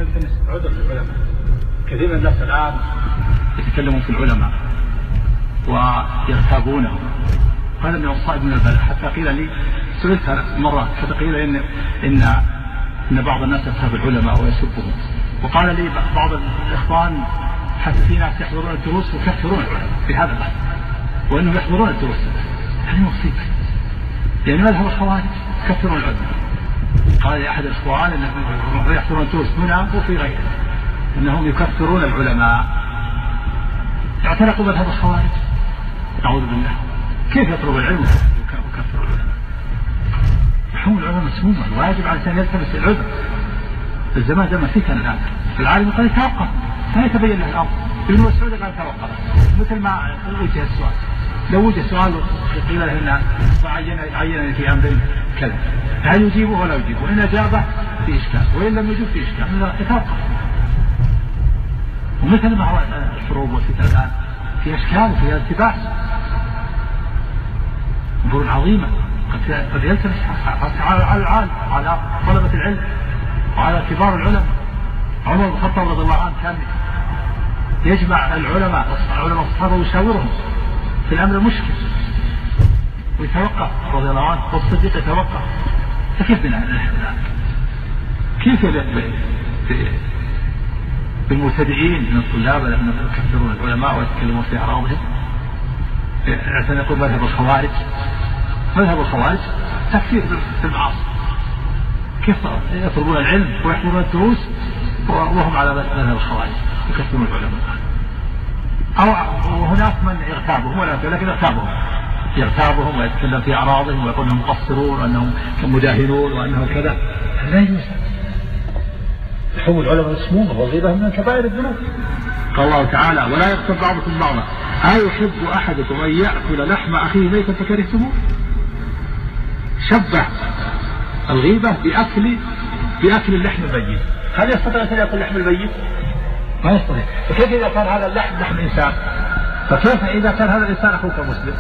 يلتمس عذر للعلماء. كثير من الناس الآن يتكلمون في العلماء ويغتابونهم. هذا من الصائب من البلاء. حتى قيل لي، سئلت مرة، حتى قيل إن بعض الناس يغتاب العلماء ويسبهم، وقال لي بعض الإخوان حتى في ناس يحضرون الدروس ويكفرون العلماء في هذا الباب، وأنهم يحضرون الدروس. هذه مصيبة. يعني مذهب الخوارج يكفرون العلماء. قال لي أحد الإخوان أنهم يحضرون الدروس هنا وفي غيره أنهم يكفرون العلماء، اعتنقوا مذهب الخوارج. نعوذ بالله. كيف يطلب العلم ويكفر العلماء؟ لحوم العلماء مسمومة، واجب على الإنسان يلتمس العذر. الزمان زمن فتن الآن، العالم قد يتوقف لا يتبين له الأمر. ابن مسعود قال توقف، مثل ما وجه السؤال. لو وجه سؤال قيل له إن عينني في أمر كذا، هل يجيبه ولا يجيبه؟ إن أجابه في إشكال، وإن لم يجب في إشكال، يتوقف. ومثل ما هو الحروب والفتن الآن في أشكال وفي التباس، أمور عظيمة قد يلتمس على العالم، على طلبة العلم وعلى كبار العلماء. عمر بن الخطاب رضي الله عنه كان يجمع العلماء الصحابة ويشاورهم في الأمر المشكل ويتوقف رضي الله عنه، والصديق يتوقف. فكيف بنا نحن الآن؟ كيف بالمبتدئين من الطلاب الذين يكفرون العلماء ويتكلمون في أعراضهم؟ يقول مذهب الخوارج. مذهب الخوارج تكفير في المعاصي. كيف يطلبون العلم ويحضرون الدروس وهم على مذهب الخوارج يكفرون العلماء؟ أو وهناك من يغتابهم، ولكن يغتابهم ويتكلم في أعراضهم ويقول أنهم مقصرون وأنهم مداهنون وأنهم كذا. لا يجوز. لحوم العلماء مسمومة والغيبة من كبائر الذنوب. قال الله تعالى: ولا يغتب بعضكم بعضا أيحب أحدكم أن يأكل لحم أخيه ميتا فكرهتموه. شبه الغيبة بأكل اللحم الميت. هل يستطيع أن يأكل اللحم الميت؟ ما يستطيع. فكيف إذا كان هذا اللحم لحم إنسان؟ فكيف إذا كان هذا الإنسان أخوك مسلم؟